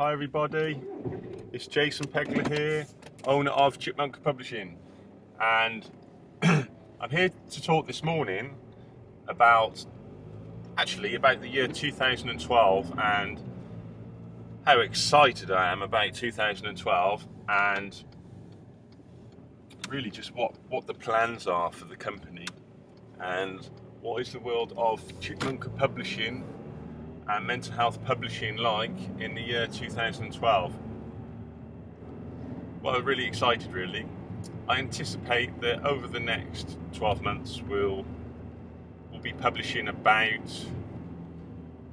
Hi everybody, it's Jason Pegler here, owner of Chipmunka Publishing, and I'm here to talk this morning about the year 2012 and how excited I am about 2012 and really just what the plans are for the company and what is the world of Chipmunka Publishing and mental health publishing like in the year 2012. Well, I'm really excited really. I anticipate that over the next 12 months we'll be publishing about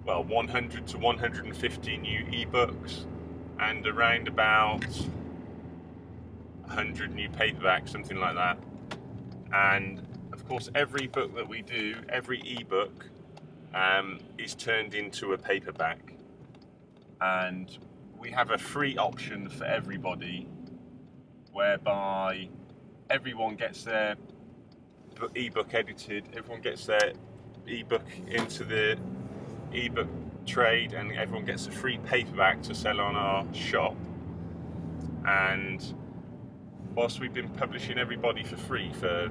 100 to 150 new ebooks and around about 100 new paperbacks, something like that. And of course every book that we do, every ebook is turned into a paperback, and we have a free option for everybody whereby everyone gets their ebook edited, everyone gets their ebook into the ebook trade, and everyone gets a free paperback to sell on our shop. And whilst we've been publishing everybody for free for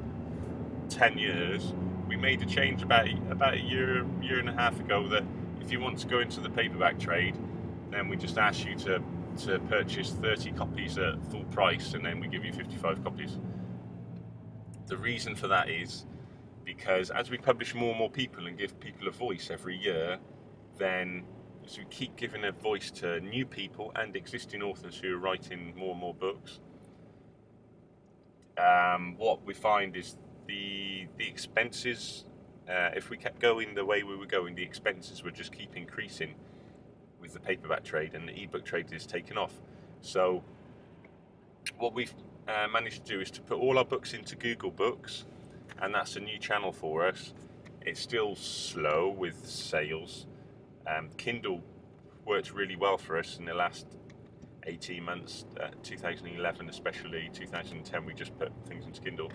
10 years, we made a change about a year and a half ago that if you want to go into the paperback trade, then we just ask you to purchase 30 copies at full price, and then we give you 55 copies. The reason for that is because as we publish more and more people and give people a voice every year, then as we keep giving a voice to new people and existing authors who are writing more and more books, what we find is the expenses, if we kept going the way we were going, the expenses would just keep increasing with the paperback trade, and the ebook trade is taken off. So what we've managed to do is to put all our books into Google Books, and that's a new channel for us. It's still slow with sales. Kindle worked really well for us in the last 18 months, 2011 especially, 2010 we just put things into Kindle.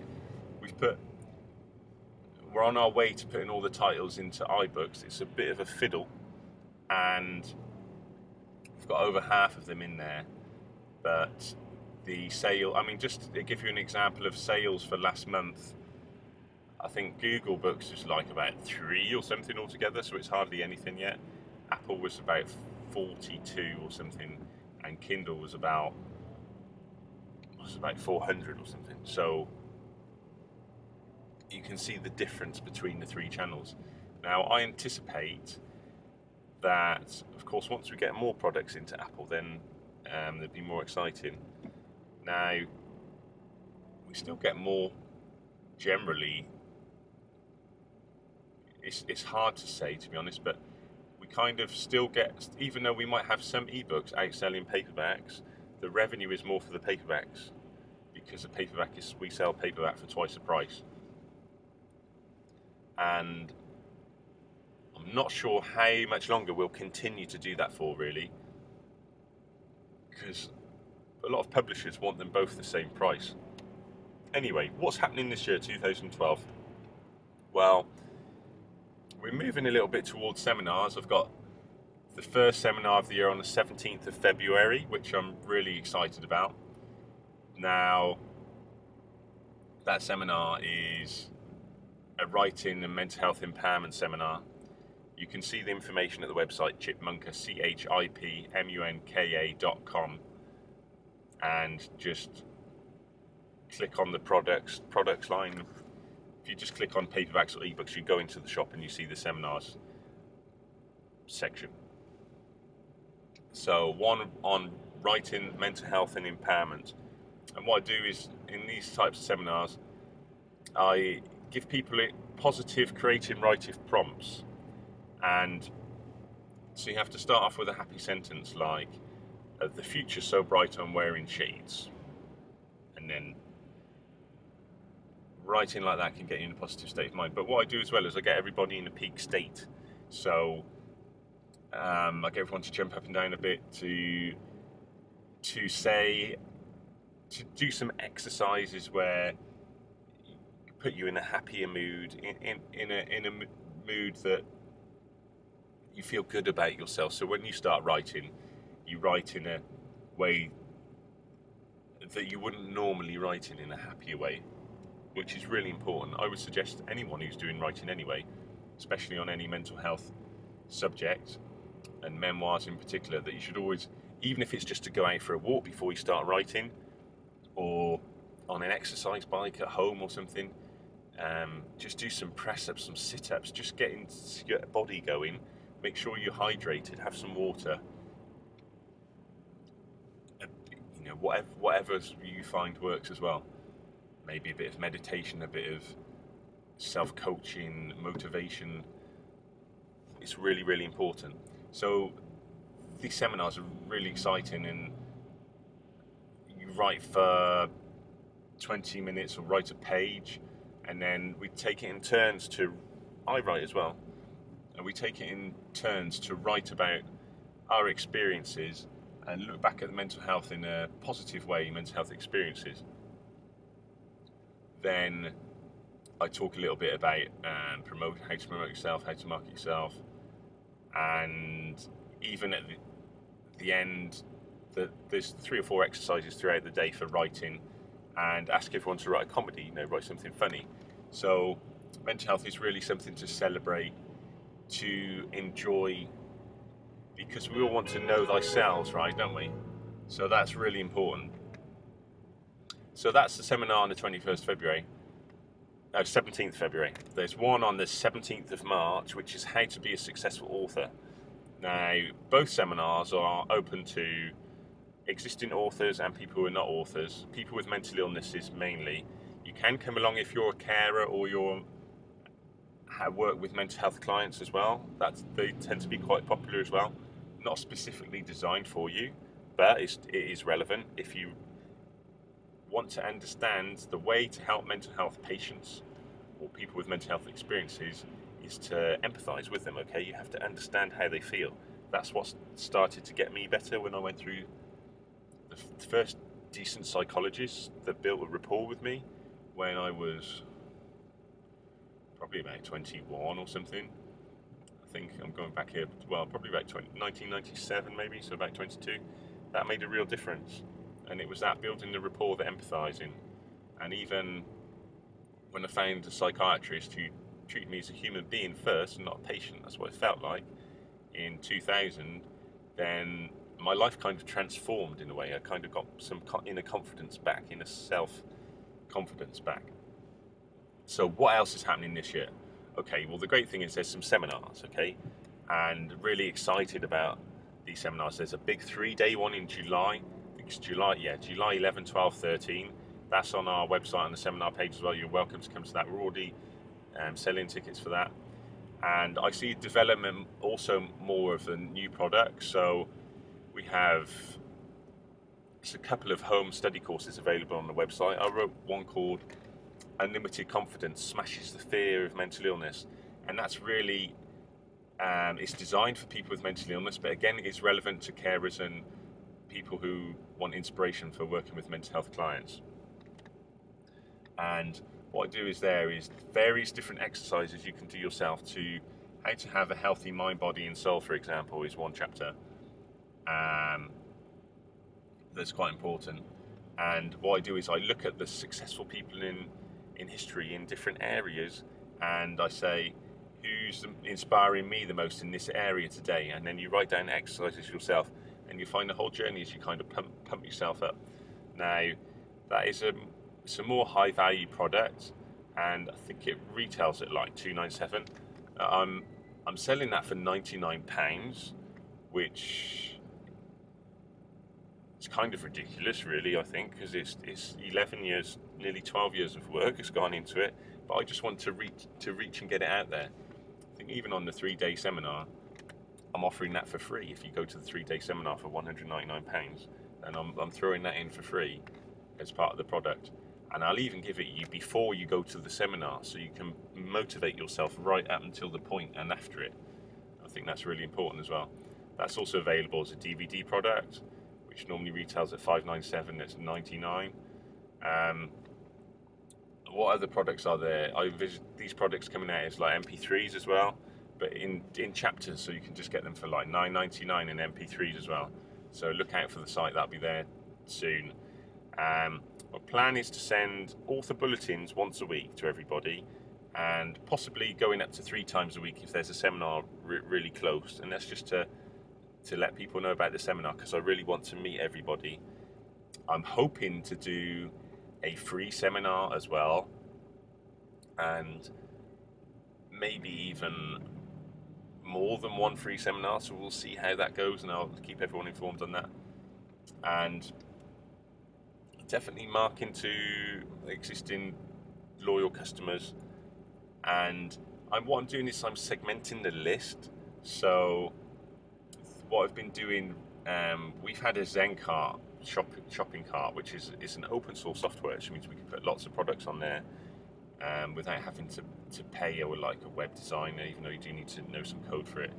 We're on our way to putting all the titles into iBooks. It's a bit of a fiddle, and we've got over half of them in there, but the sale, just to give you an example of sales for last month, I think Google Books is like about 3 or something altogether, so it's hardly anything yet. Apple was about 42 or something, and Kindle was about 400 or something. So you can see the difference between the three channels. Now I anticipate that, of course, once we get more products into Apple, then they'll be more exciting. Now we still get more generally. It's hard to say, to be honest, but we kind of still get, even though we might have some ebooks outselling paperbacks, the revenue is more for the paperbacks, because the paperback we sell paperback for twice the price. And I'm not sure how much longer we'll continue to do that for, really, because a lot of publishers want them both the same price. Anyway, what's happening this year, 2012? Well, we're moving a little bit towards seminars. I've got the first seminar of the year on the 17th of February, which I'm really excited about. Now, that seminar is a writing and mental health empowerment seminar. You can see the information at the website Chipmunka, CHIPMUNKA.com, and just click on the products line. If you just click on paperbacks or ebooks, you go into the shop and you see the seminars section. So one on writing, mental health and empowerment. And what I do is, in these types of seminars, I give people positive creative writing prompts. And so you have to start off with a happy sentence like, the future's so bright I'm wearing shades. And then writing like that can get you in a positive state of mind. But what I do as well is I get everybody in a peak state. So I get everyone to jump up and down a bit, to do some exercises where put you in a happier mood, in a mood that you feel good about yourself. So when you start writing, you write in a way that you wouldn't normally write in a happier way, which is really important. I would suggest anyone who's doing writing anyway, especially on any mental health subject, and memoirs in particular, that you should always, even if it's just to go out for a walk before you start writing, or on an exercise bike at home or something, just do some press-ups, some sit-ups, just getting your body going. Make sure you're hydrated, have some water, you know, whatever you find works as well. Maybe a bit of meditation, a bit of self-coaching, motivation. It's really, really important. So these seminars are really exciting, and you write for 20 minutes or write a page, and then we take it in turns to, I write as well, and we take it in turns to write about our experiences and look back at mental health in a positive way, mental health experiences. Then I talk a little bit about how to promote yourself, how to market yourself, and even at the end, there's 3 or 4 exercises throughout the day for writing, and ask everyone to write a comedy, you know, write something funny. So mental health is really something to celebrate, to enjoy, because we all want to know thyself, right, don't we? So that's really important. So that's the seminar on the 21st February. 17th February. There's one on the 17th of March, which is how to be a successful author. Now, both seminars are open to existing authors and people who are not authors, people with mental illnesses mainly. You can come along if you're a carer or you're work with mental health clients as well. They tend to be quite popular as well. Not specifically designed for you, but it is relevant if you want to understand the way to help mental health patients or people with mental health experiences is to empathize with them, okay? You have to understand how they feel. That's what started to get me better when I went through the first decent psychologist that built a rapport with me when I was probably about 21 or something. I think I'm going back here, well, probably about 1997 maybe, so about 22. That made a real difference. And it was that building the rapport, the empathizing. And even when I found a psychiatrist who treated me as a human being first and not a patient, that's what it felt like, in 2000, then my life kind of transformed in a way. I kind of got some inner confidence back, inner self-confidence back. So what else is happening this year? Okay, well, the great thing is there's some seminars, okay? And really excited about these seminars. There's a big 3-day one in July. I think it's July 11, 12, 13. That's on our website on the seminar page as well. You're welcome to come to that. We're already selling tickets for that. And I see development also more of the new products. So we have a couple of home study courses available on the website. I wrote one called Unlimited Confidence Smashes the Fear of Mental Illness. And that's really, it's designed for people with mental illness, but again, it's relevant to carers and people who want inspiration for working with mental health clients. And what I do is there is various different exercises you can do yourself to how to have a healthy mind, body and soul, for example, is one chapter. That's quite important. And what I do is I look at the successful people in history in different areas, and I say, who's inspiring me the most in this area today? And then you write down exercises yourself, and you find the whole journey as you kind of pump yourself up. Now, that is it's a more high value product, and I think it retails at like $297. I'm selling that for £99, which is kind of ridiculous, really. I think because it's 11 years, nearly 12 years of work has gone into it, but I just want to reach and get it out there. I think even on the 3-day seminar, I'm offering that for free. If you go to the 3-day seminar for £199, and I'm throwing that in for free as part of the product. And I'll even give it you before you go to the seminar, so you can motivate yourself right up until the point and after it. I think that's really important as well. That's also available as a DVD product, which normally retails at $597. That's $99. What other products are there? These products coming out as like MP3s as well, but in chapters, so you can just get them for like $9.99 in MP3s as well. So look out for the site, that'll be there soon. My plan is to send author bulletins once a week to everybody, and possibly going up to 3 times a week if there's a seminar really close. And that's just to let people know about the seminar, because I really want to meet everybody. I'm hoping to do a free seminar as well, and maybe even more than one free seminar, so we'll see how that goes, and I'll keep everyone informed on that. And definitely marketing to existing loyal customers. And what I'm doing is I'm segmenting the list. So what I've been doing, we've had a Zen cart, shopping cart, which is an open source software, which means we can put lots of products on there without having to pay or like a web designer, even though you do need to know some code for it.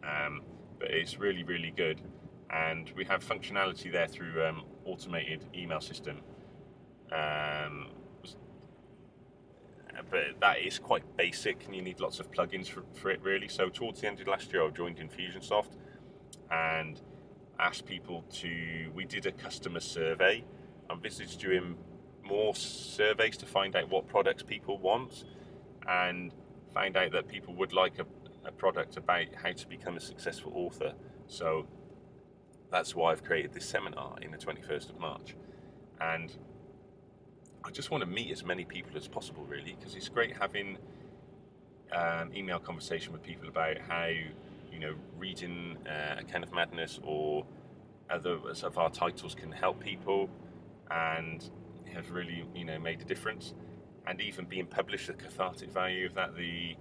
But it's really, really good. And we have functionality there through automated email system. But that is quite basic, and you need lots of plugins for it, really. So towards the end of last year, I joined Infusionsoft and asked people we did a customer survey. I'm envisaged doing more surveys to find out what products people want, and find out that people would like a product about how to become a successful author. So that's why I've created this seminar in the 21st of March. And I just want to meet as many people as possible, really, because it's great having email conversation with people about how, reading A Kind of Madness or others of our titles can help people and have really, made a difference. And even being published, the cathartic value of that, the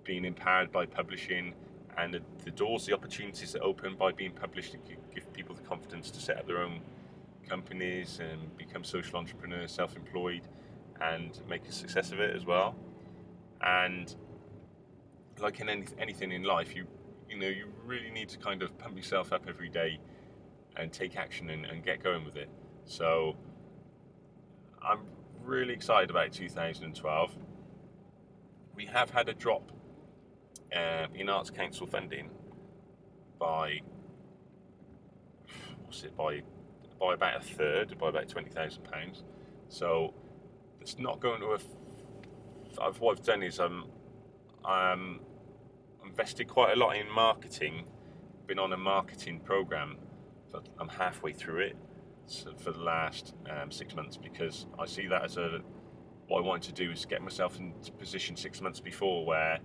being empowered by publishing, and the doors, the opportunities that open by being published, and give people the confidence to set up their own companies and become social entrepreneurs, self-employed, and make a success of it as well. And like in anything in life, you really need to kind of pump yourself up every day and take action and get going with it. So I'm really excited about 2012. We have had a drop in Arts Council funding by about a third, by about £20,000. So it's not going to what I've done is I'm invested quite a lot in marketing. Been on a marketing program, I'm halfway through it for the last 6 months, because I see that as what I wanted to do is get myself into position 6 months before where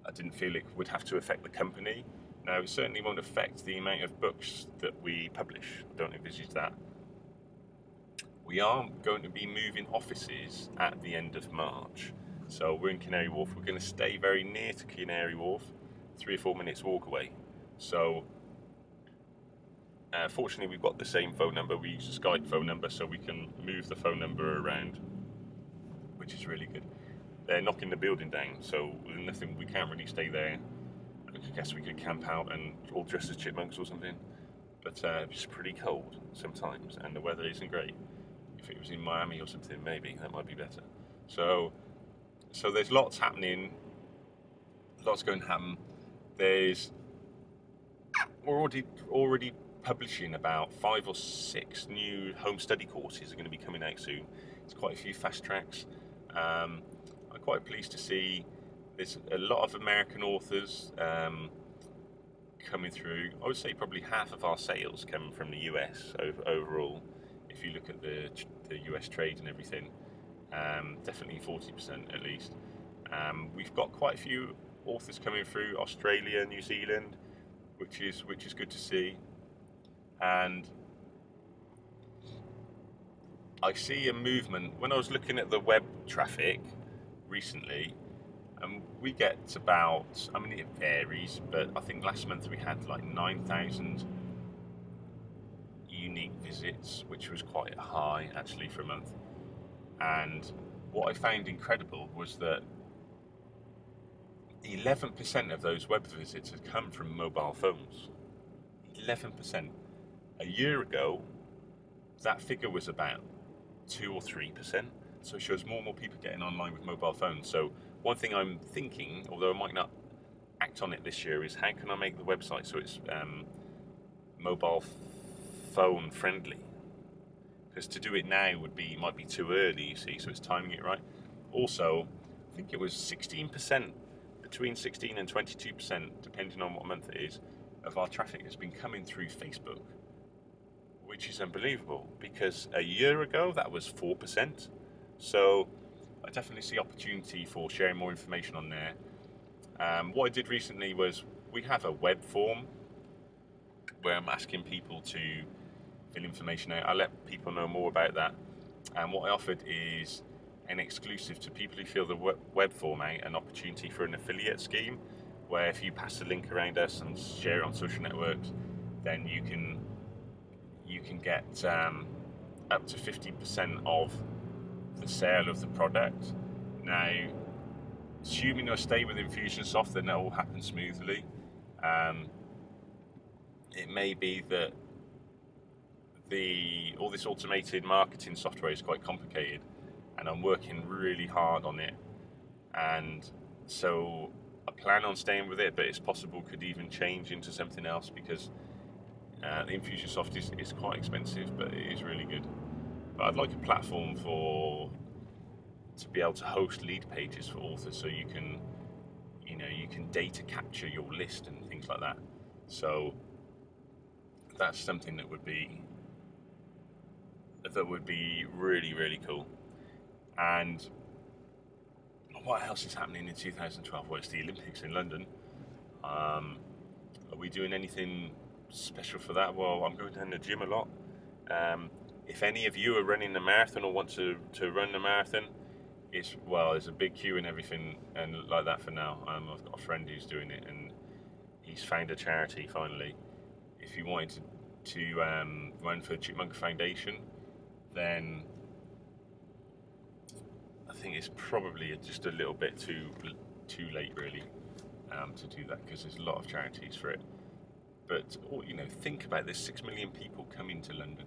I didn't feel it would have to affect the company. Now, it certainly won't affect the amount of books that we publish. I don't envisage that. We are going to be moving offices at the end of March. So we're in Canary Wharf. We're going to stay very near to Canary Wharf, 3 or 4 minutes walk away. So fortunately, we've got the same phone number. We use a Skype phone number, so we can move the phone number around, which is really good. They're knocking the building down, so nothing. We can't really stay there. I guess we could camp out and all dress as chipmunks or something. But it's pretty cold sometimes, and the weather isn't great. If it was in Miami or something, maybe that might be better. So there's lots happening. Lots going to happen. We're already publishing about 5 or 6 new home study courses are going to be coming out soon. It's quite a few fast tracks. I'm quite pleased to see there's a lot of American authors coming through. I would say probably half of our sales come from the US overall. If you look at the US trade and everything, definitely 40% at least. We've got quite a few authors coming through Australia, New Zealand, which is good to see. And I see a movement. When I was looking at the web traffic recently, we get about, it varies, but I think last month we had like 9,000 unique visits, which was quite high actually for a month. And what I found incredible was that 11% of those web visits had come from mobile phones. 11%. A year ago, that figure was about 2 or 3%. So it shows more and more people getting online with mobile phones. So one thing I'm thinking, although I might not act on it this year, is how can I make the website so it's mobile phone friendly, because to do it now might be too early, you see, so it's timing it right. Also, I think it was 16%, between 16 and 22%, depending on what month it is, of our traffic has been coming through Facebook, which is unbelievable, because a year ago that was 4%. So I definitely see opportunity for sharing more information on there. What I did recently was, we have a web form where I'm asking people to fill information out. I'll let people know more about that. And what I offered is an exclusive to people who fill the web form out, an opportunity for an affiliate scheme, where if you pass the link around us and share it on social networks, then you can get up to 50% of the sale of the product. Now, assuming I stay with Infusionsoft, then that will happen smoothly. It may be that all this automated marketing software is quite complicated, and I'm working really hard on it, and so I plan on staying with it, but it's possible could even change into something else, because the Infusionsoft is quite expensive, but it is really good. But I'd like a platform to be able to host lead pages for authors, so you can data capture your list and things like that. So that's something that would be really, really cool. And what else is happening in 2012? Well, it's the Olympics in London. Are we doing anything special for that? Well, I'm going down the gym a lot. If any of you are running the marathon or want to run the marathon, there's a big queue and everything and like that for now. I've got a friend who's doing it, and he's found a charity finally. If you wanted to run for Chipmunka Foundation, then I think it's probably just a little bit too late, really, to do that, because there's a lot of charities for it. But think about this: 6 million people coming to London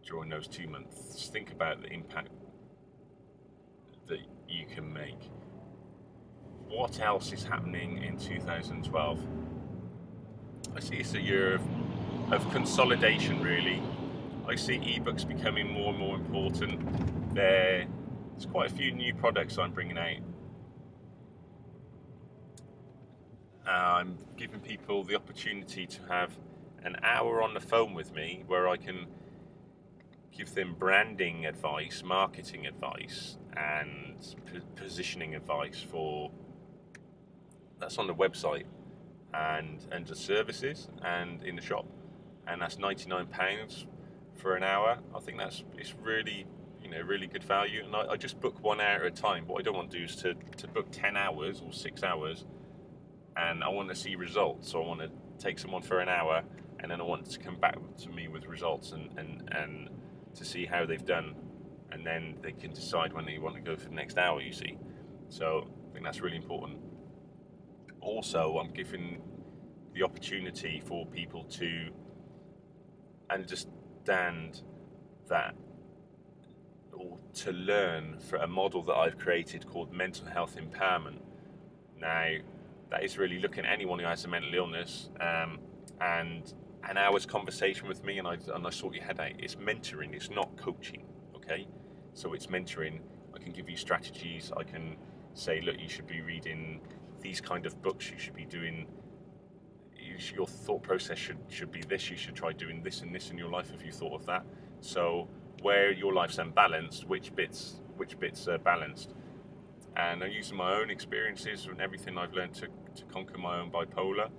during those 2 months. Think about the impact that you can make. What else is happening in 2012? I see it's a year of consolidation, really. I see ebooks becoming more and more important. There's quite a few new products I'm bringing out. I'm giving people the opportunity to have an hour on the phone with me, where I can give them branding advice, marketing advice, and positioning advice that's on the website and the services and in the shop, and that's £99 for an hour. I think it's really really good value, and I just book 1 hour at a time. What I don't want to do is to book 10 hours or 6 hours, and I want to see results. So I want to take someone for an hour, and then I want to come back to me with results and to see how they've done, and then they can decide when they want to go for the next hour, you see. So I think that's really important. Also, I'm giving the opportunity for people to understand that, or to learn for a model that I've created called mental health empowerment. Now, that is really looking at anyone who has a mental illness, and an hour's conversation with me, and I sort your head out. It's mentoring, it's not coaching, okay? So it's mentoring. I can give you strategies. I can say, look, you should be reading these kind of books. You should be doing, your thought process should be this. You should try doing this and this in your life. Have you thought of that? So where your life's unbalanced, which bits are balanced? And I'm using my own experiences and everything I've learned to conquer my own bipolar,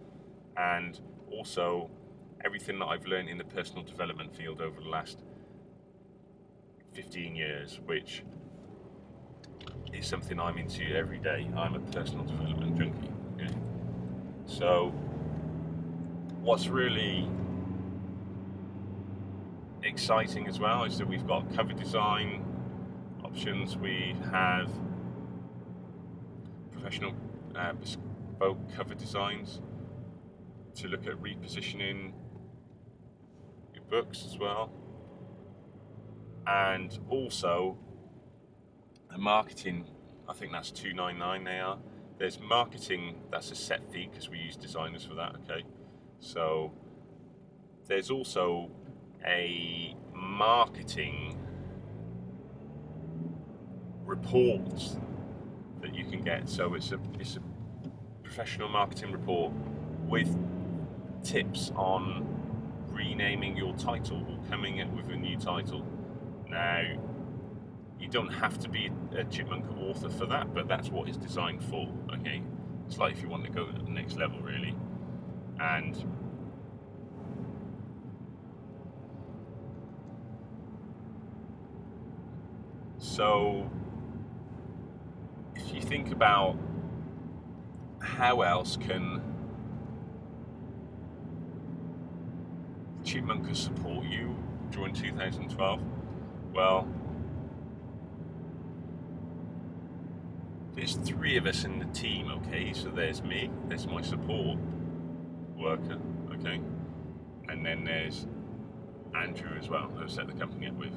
and also everything that I've learned in the personal development field over the last 15 years, which is something I'm into every day. I'm a personal development junkie. Okay? So what's really exciting as well is that we've got cover design options. We have professional bespoke cover designs to look at repositioning your books as well, and also the marketing. I think that's $2.99 they are. There's marketing, that's a set fee because we use designers for that. Okay, so there's also a marketing report that you can get. So it's a professional marketing report with tips on renaming your title or coming up with a new title. Now, you don't have to be a Chipmunka author for that, but that's what it's designed for, okay? It's like if you want to go to the next level, really. And so, if you think about how else can Chipmunka support you during 2012, well, there's 3 of us in the team, okay? So there's me, there's my support worker, okay? And then there's Andrew as well, who I set the company up with.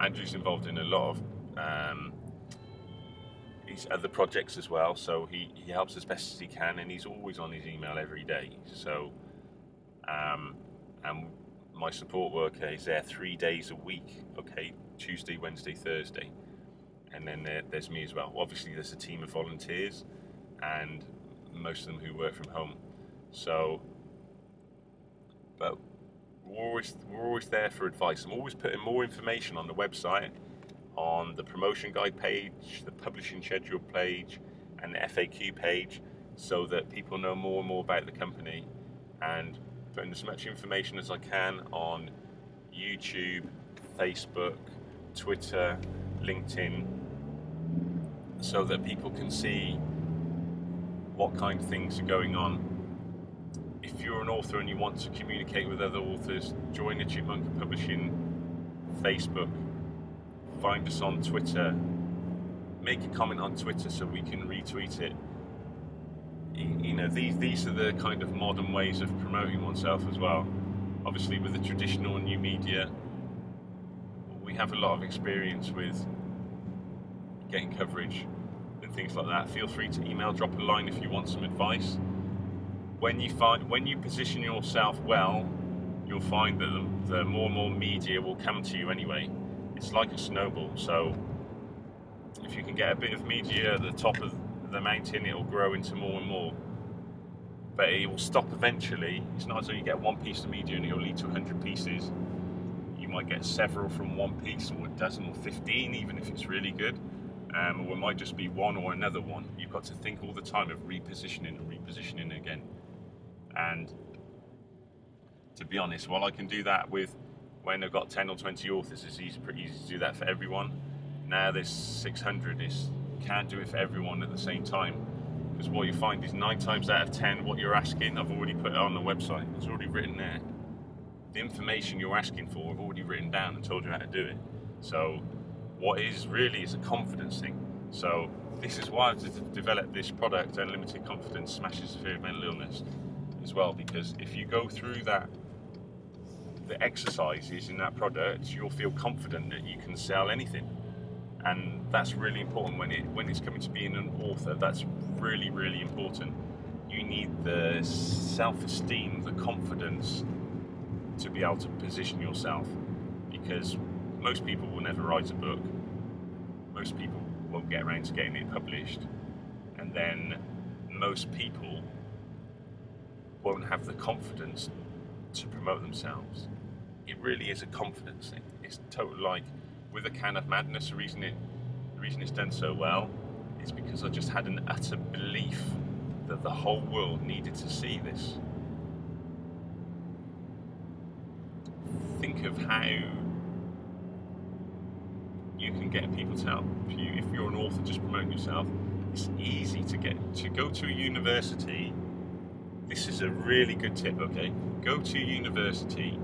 Andrew's involved in a lot of his other projects as well, so he helps as best as he can, and he's always on his email every day. So, and my support worker is there 3 days a week, okay? Tuesday, Wednesday, Thursday. And then there's me as well. Obviously, there's a team of volunteers, and most of them who work from home. So, but we're always there for advice. I'm always putting more information on the website, on the promotion guide page, the publishing schedule page, and the FAQ page, so that people know more and more about the company, and putting as much information as I can on YouTube, Facebook, Twitter, LinkedIn, so that people can see what kind of things are going on. If you're an author and you want to communicate with other authors, join the Chipmunka Publishing Facebook, find us on Twitter, make a comment on Twitter so we can retweet it. You know, these are the kind of modern ways of promoting oneself as well. Obviously, with the traditional and new media, we have a lot of experience with getting coverage and things like that. Feel free to email, drop a line if you want some advice. When you position yourself well, you'll find that the more and more media will come to you anyway. It's like a snowball. So if you can get a bit of media at the top of the mountain, it will grow into more and more. But it will stop eventually. It's not as though you get one piece of media and it will lead to 100 pieces. You might get several from one piece, or a dozen, or 15, even if it's really good. Or it might just be one or another one. You've got to think all the time of repositioning and repositioning again. And to be honest, while I can do that with when I've got 10 or 20 authors, it's pretty easy to do that for everyone. Now there's 600, you can't do it for everyone at the same time. Because what you find is 9 times out of 10, what you're asking, I've already put it on the website. It's already written there. The information you're asking for, I've already written down and told you how to do it. So what is really is a confidence thing. So this is why I've developed this product, Unlimited Confidence Smashes the Fear of Mental Illness, as well, because if you go through the exercises in that product, you'll feel confident that you can sell anything. And that's really important when it's coming to being an author. That's really, really important. You need the self-esteem, the confidence to be able to position yourself, because most people will never write a book. Most people won't get around to getting it published, and then most people won't have the confidence to promote themselves. It really is a confidence thing. It's total, like with A Can of Madness, the reason it's done so well is because I just had an utter belief that the whole world needed to see this. Think of how you can get people to help you. If you're an author just promoting yourself, it's easy to go to a university. This is a really good tip, okay? Go to university,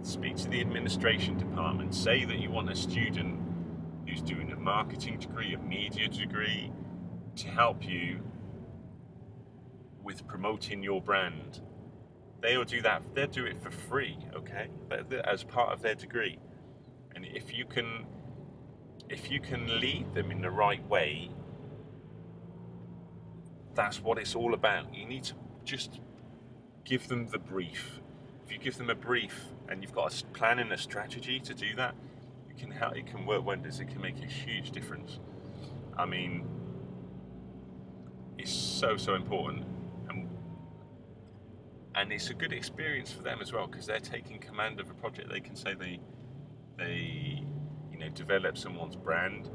speak to the administration department, say that you want a student who's doing a marketing degree, a media degree, to help you with promoting your brand. They'll do that, they'll do it for free, okay? As part of their degree. And if you can lead them in the right way, that's what it's all about. You need to just give them the brief, if you give them a brief and you've got a plan and a strategy to do that, it can work wonders. It can make a huge difference. I mean, it's so important, and it's a good experience for them as well, because they're taking command of a project. They can say they develop someone's brand.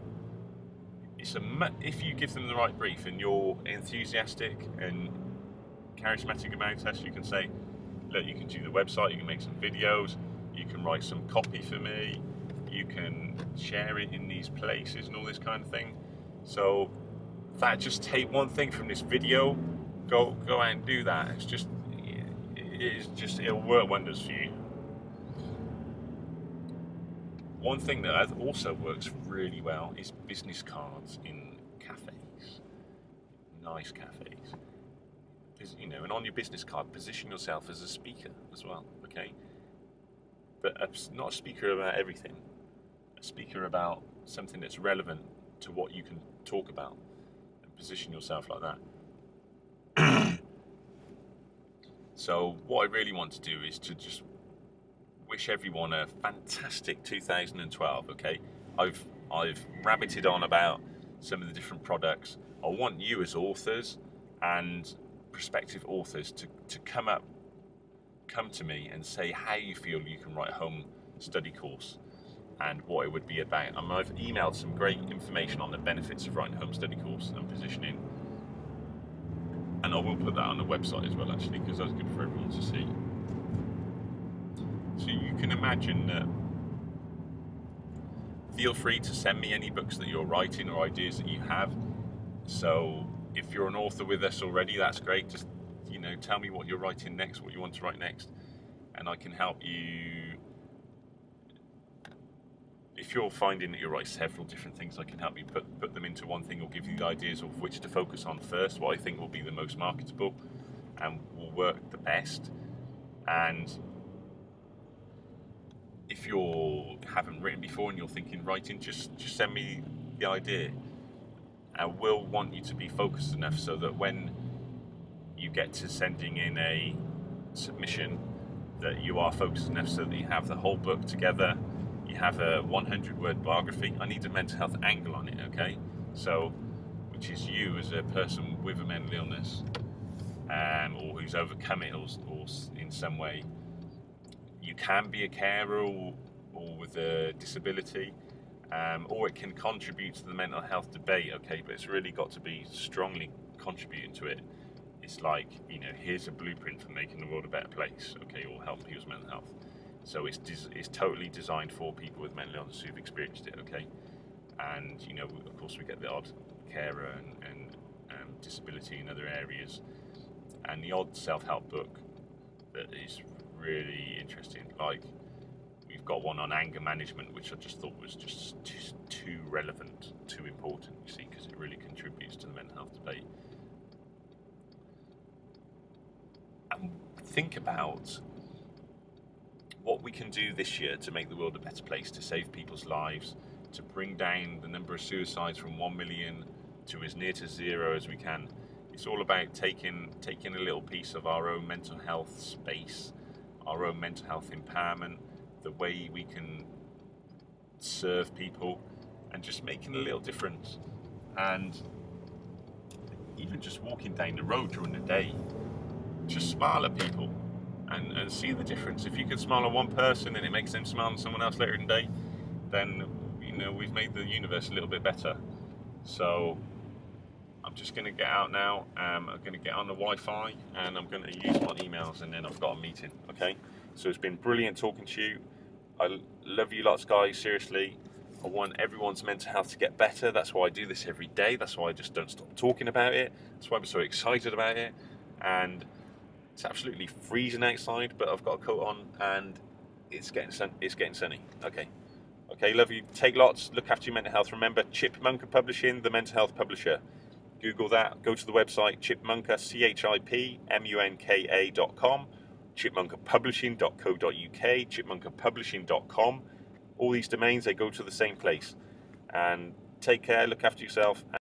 If you give them the right brief and you're enthusiastic and charismatic about it, you can say, look, you can do the website, you can make some videos, you can write some copy for me, you can share it in these places and all this kind of thing. So that, just take one thing from this video, go out and do that. It'll work wonders for you. One thing that also works really well is business cards in cafes, nice cafes. And on your business card, position yourself as a speaker as well, okay? But not a speaker about everything, a speaker about something that's relevant to what you can talk about, and position yourself like that. So what I really want to do is to just wish everyone a fantastic 2012, okay? I've rabbited on about some of the different products. I want you as authors and prospective authors to come to me and say how you feel you can write a home study course and what it would be about. I've emailed some great information on the benefits of writing a home study course and positioning, and I will put that on the website as well, actually, because that's good for everyone to see. So you can imagine that. Feel free to send me any books that you're writing or ideas that you have. So if you're an author with us already, that's great. Just tell me what you're writing next, what you want to write next, and I can help you. If you're finding that you write several different things, I can help you put them into one thing, or give you the ideas of which to focus on first, what I think will be the most marketable and will work the best. And if you haven't written before and you're thinking writing, just send me the idea. I will want you to be focused enough so that when you get to sending in a submission, that you are focused enough so that you have the whole book together. You have a 100-word biography. I need a mental health angle on it, okay? So, which is you as a person with a mental illness, or who's overcome it, or in some way. You can be a carer or with a disability, or it can contribute to the mental health debate, okay? But it's really got to be strongly contributing to it. It's like, here's a blueprint for making the world a better place, okay, or helping people's mental health. So it's totally designed for people with mental illness who've experienced it, okay? And, of course we get the odd carer and disability in other areas, and the odd self-help book that is really interesting. Like, we've got one on anger management, which I just thought was just too relevant, too important, you see, because it really contributes to the mental health debate. And think about what we can do this year to make the world a better place, to save people's lives, to bring down the number of suicides from 1 million to as near to 0 as we can. It's all about taking a little piece of our own mental health space, our own mental health empowerment, the way we can serve people, and just making a little difference. And even just walking down the road during the day, just smile at people and see the difference. If you can smile at one person and it makes them smile at someone else later in the day, then we've made the universe a little bit better. So I'm just going to get out now. I'm going to get on the Wi-Fi and I'm going to use my emails, and then I've got a meeting, okay? So it's been brilliant talking to you. I love you lots, guys, seriously. I want everyone's mental health to get better. That's why I do this every day. That's why I just don't stop talking about it. That's why I'm so excited about it. And it's absolutely freezing outside, but I've got a coat on and it's getting sunny. Okay, love you. Take lots. Look after your mental health. Remember, Chipmunka Publishing, the mental health publisher. Google that. Go to the website, Chipmunka, CHIPMUNKA.com, chipmunkapublishing.co.uk, chipmunkapublishing.com. All these domains, they go to the same place. And take care. Look after yourself.